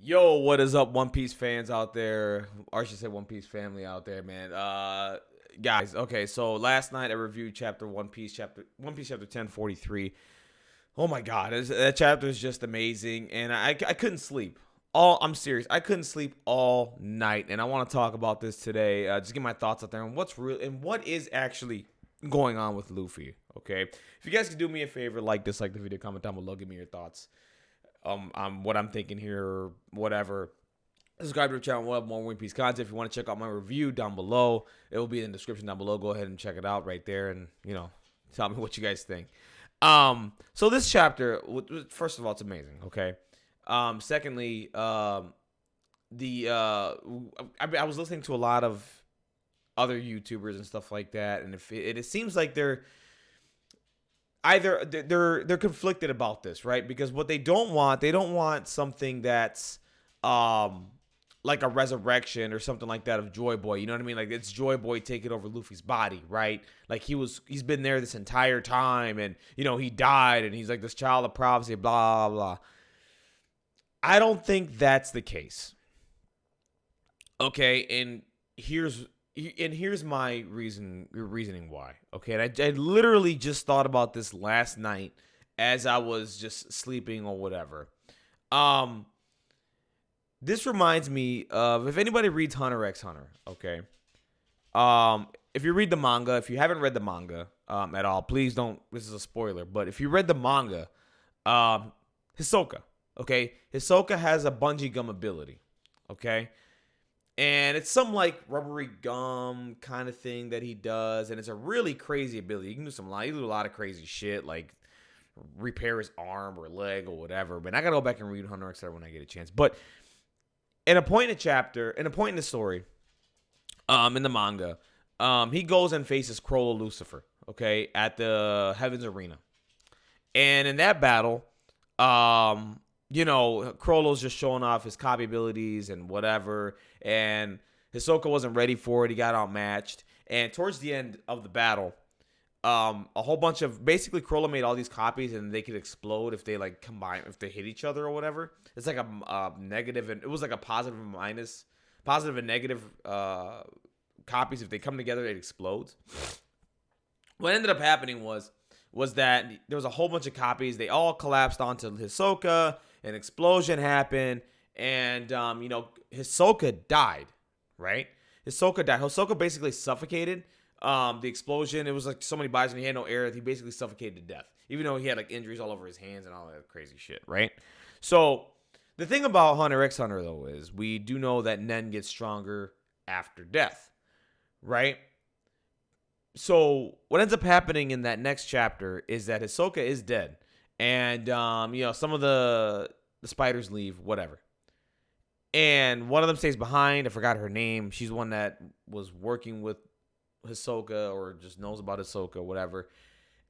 Yo, what is up, One Piece fans out there? Or I should say One Piece family out there, man. Guys, okay, so last night I reviewed One Piece chapter 1043. Oh my god, that chapter is just amazing, and I couldn't sleep. I'm serious. I couldn't sleep all night, and I want to talk about this today. Just get my thoughts out there on what's real and what is actually going on with Luffy. Okay, if you guys could do me a favor, dislike the video, comment down below, give me your thoughts on what I'm thinking here, or whatever. Subscribe to the channel. We'll have more One Piece content. If you want to check out my review down below, it will be in the description down below. Go ahead and check it out right there, and tell me what you guys think. So this chapter, first of all, it's amazing. Okay. Secondly, I was listening to a lot of other YouTubers and stuff like that, and it seems like they're conflicted about this, right? Because what they don't want something that's like a resurrection or something like that of Joy Boy. You know what I mean? Like it's Joy Boy taking over Luffy's body, right? Like he's been there this entire time, and he died, and he's like this child of prophecy, blah blah blah. I don't think that's the case. Okay, and here's my reasoning why. Okay, and I literally just thought about this last night as I was just sleeping or whatever. This reminds me of, if anybody reads Hunter x Hunter. Okay, if you read the manga, if you haven't read the manga at all, please don't. This is a spoiler, but if you read the manga, Hisoka. Okay, Hisoka has a bungee gum ability. Okay. And it's some like rubbery gum kind of thing that he does, and it's a really crazy ability. You can do a lot of crazy shit, like repair his arm or leg or whatever. But I gotta go back and read Hunter x Hunter when I get a chance. But in a point in the story, in the manga, he goes and faces Crollo Lucifer, okay, at the Heavens Arena, and in that battle, Crollo's just showing off his copy abilities and whatever, and Hisoka wasn't ready for it. He got outmatched, and towards the end of the battle, a whole bunch of, basically Crollo made all these copies, and they could explode if they combine, if they hit each other or whatever. It's like a negative, and it was like a positive and negative copies. If they come together, it explodes. What ended up happening was that there was a whole bunch of copies. They all collapsed onto Hisoka. An explosion happened, and Hisoka died. Right? Hisoka died. Hisoka basically suffocated. The explosion. It was like so many bodies, and he had no air. He basically suffocated to death, even though he had like injuries all over his hands and all that crazy shit. Right? So the thing about Hunter x Hunter though is we do know that Nen gets stronger after death. Right? So what ends up happening in that next chapter is that Hisoka is dead, and some of the spiders leave, whatever, and one of them stays behind. I forgot her name. She's one that was working with Hisoka or just knows about Hisoka, whatever.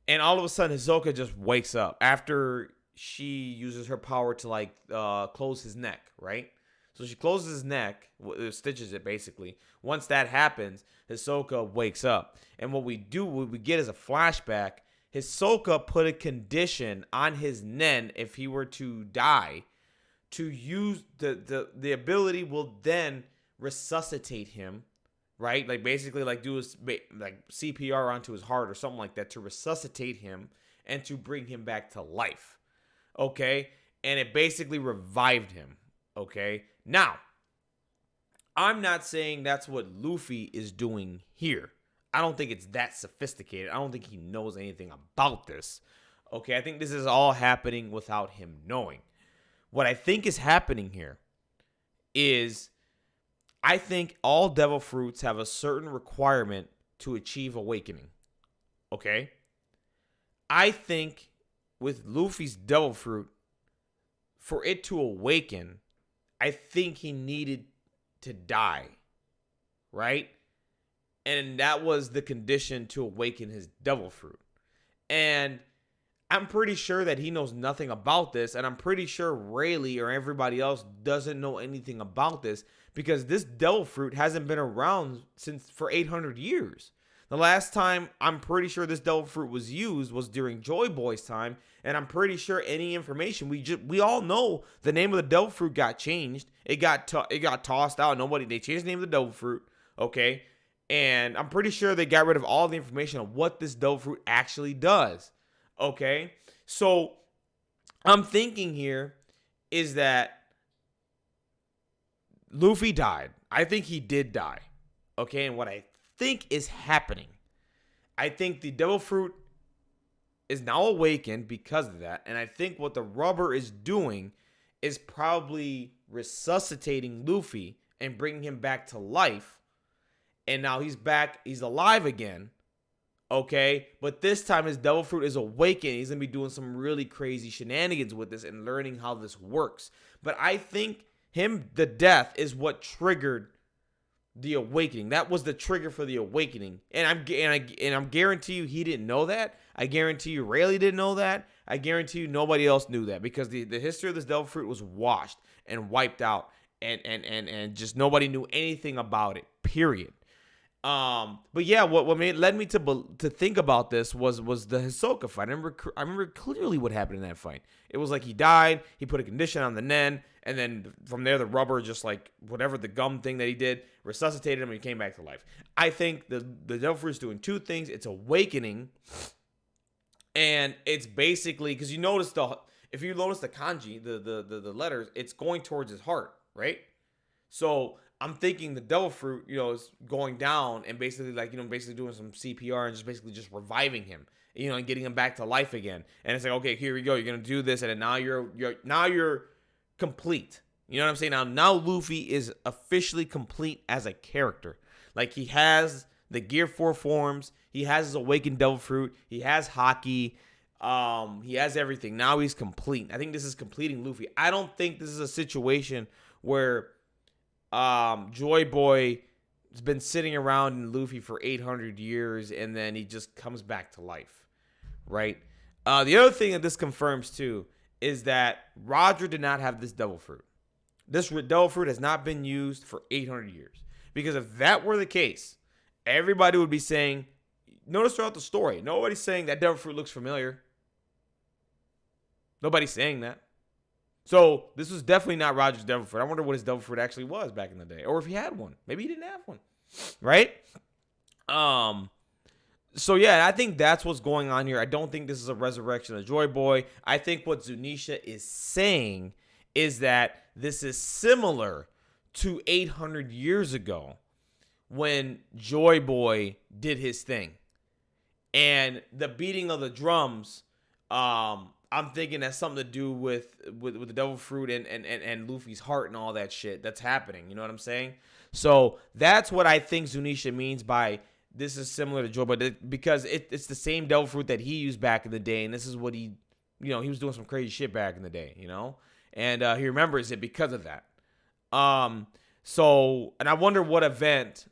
And all of a sudden, Hisoka just wakes up after she uses her power to close his neck, right? So she closes his neck, stitches it basically. Once that happens, Hisoka wakes up. And what we get is a flashback. Hisoka put a condition on his Nen if he were to die, to use the ability will then resuscitate him, right? Like basically do his CPR onto his heart or something like that to resuscitate him and to bring him back to life. Okay? And it basically revived him. Okay? Now, I'm not saying that's what Luffy is doing here. I don't think it's that sophisticated. I don't think he knows anything about this. Okay, I think this is all happening without him knowing. What I think is happening here is I think all devil fruits have a certain requirement to achieve awakening. Okay? I think with Luffy's devil fruit, for it to awaken, I think he needed to die, right? And that was the condition to awaken his devil fruit. And I'm pretty sure that he knows nothing about this, and I'm pretty sure Rayleigh or everybody else doesn't know anything about this, because this devil fruit hasn't been around for 800 years. The last time I'm pretty sure this devil fruit was used was during Joy Boy's time, and I'm pretty sure any information we all know the name of the devil fruit got changed. It got tossed out. They changed the name of the devil fruit, okay? And I'm pretty sure they got rid of all the information on what this devil fruit actually does, okay? So I'm thinking here is that Luffy died. I think he did die, okay? And what I think is happening, I think the devil fruit is now awakened because of that, and I think what the rubber is doing is probably resuscitating Luffy and bringing him back to life, and now he's back, he's alive again, okay? But this time his devil fruit is awakened. He's gonna be doing some really crazy shenanigans with this and learning how this works. But I think the death is what triggered the awakening. That was the trigger for the awakening. And I'm guarantee you he didn't know that. I guarantee you Rayleigh didn't know that. I guarantee you nobody else knew that, because the history of this devil fruit was washed and wiped out, and just nobody knew anything about it. Period. But yeah, what led me to think about this was the Hisoka fight. I remember clearly what happened in that fight. It was like he died, he put a condition on the Nen, and then from there the rubber, just like whatever the gum thing that he did, resuscitated him and he came back to life. I think the devil fruit is doing two things. It's awakening, and it's basically, because if you notice the kanji, the letters, it's going towards his heart, right? So I'm thinking the devil fruit, is going down and basically basically doing some CPR and just reviving him, and getting him back to life again. And it's like, okay, here we go. You're gonna do this, and then now you're complete. You know what I'm saying? Now Luffy is officially complete as a character. Like, he has the Gear 4 forms, he has his awakened devil fruit, he has Haki, he has everything. Now he's complete. I think this is completing Luffy. I don't think this is a situation where Joy Boy has been sitting around in Luffy for 800 years and then he just comes back to life, right? The other thing that this confirms too is that Roger did not have this devil fruit. This devil fruit has not been used for 800 years. Because if that were the case, everybody would be saying, notice throughout the story, nobody's saying that devil fruit looks familiar. Nobody's saying that. So this was definitely not Roger's devil fruit. I wonder what his devil fruit actually was back in the day, or if he had one. Maybe he didn't have one, right? So yeah, I think that's what's going on here. I don't think this is a resurrection of Joy Boy. I think what Zunisha is saying is that this is similar to 800 years ago when Joy Boy did his thing, and the beating of the drums. I'm thinking that's something to do with the devil fruit and Luffy's heart and all that shit that's happening. You know what I'm saying? So that's what I think Zunisha means by this is similar to Joy Boy, because it's the same devil fruit that he used back in the day, and this is what he was doing some crazy shit back in the day, and he remembers it because of that. So, and I wonder what event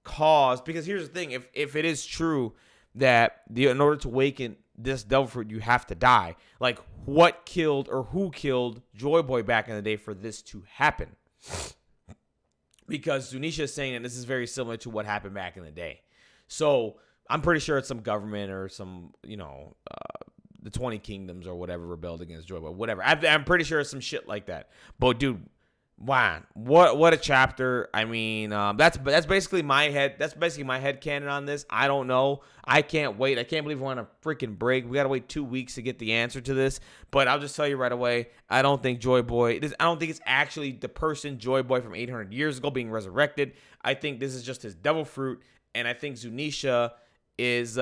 caused, because here's the thing, if it is true that in order to awaken this devil fruit, you have to die. Like, what killed or who killed Joy Boy back in the day for this to happen? Because Zunisha is saying that this is very similar to what happened back in the day. So I'm pretty sure it's some government or some, the 20 Kingdoms or whatever rebelled against Joy Boy. Whatever. I'm pretty sure it's some shit like that. But dude, wow, what a chapter. I mean, that's basically my head. That's basically my head canon on this. I don't know. I can't wait. I can't believe we're on a freaking break. We gotta wait 2 weeks to get the answer to this. But I'll just tell you right away, I don't think Joy Boy. I don't think it's actually the person Joy Boy from 800 years ago being resurrected. I think this is just his devil fruit, and I think Zunisha is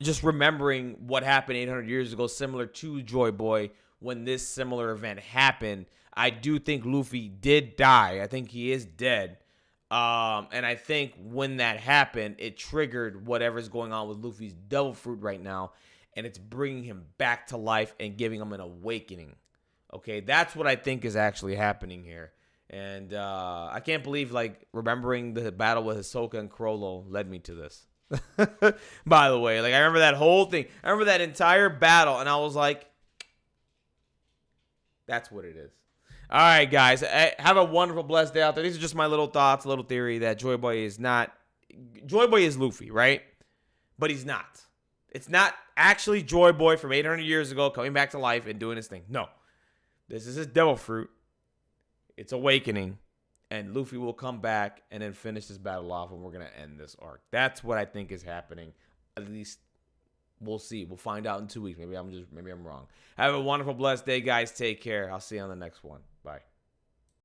just remembering what happened 800 years ago, similar to Joy Boy when this similar event happened. I do think Luffy did die. I think he is dead. And I think when that happened, it triggered whatever's going on with Luffy's devil fruit right now. And it's bringing him back to life and giving him an awakening. Okay, that's what I think is actually happening here. And I can't believe, remembering the battle with Hisoka and Chrollo led me to this. By the way, I remember that whole thing. I remember that entire battle, and I was like, that's what it is. All right, guys. Have a wonderful, blessed day out there. These are just my little thoughts, a little theory that Joy Boy is not Joy Boy is Luffy, right? But he's not. It's not actually Joy Boy from 800 years ago coming back to life and doing his thing. No. This is his devil fruit. It's awakening. And Luffy will come back and then finish this battle off, and we're going to end this arc. That's what I think is happening. At least we'll see. We'll find out in 2 weeks. Maybe I'm wrong. Have a wonderful, blessed day, guys. Take care. I'll see you on the next one. Bye.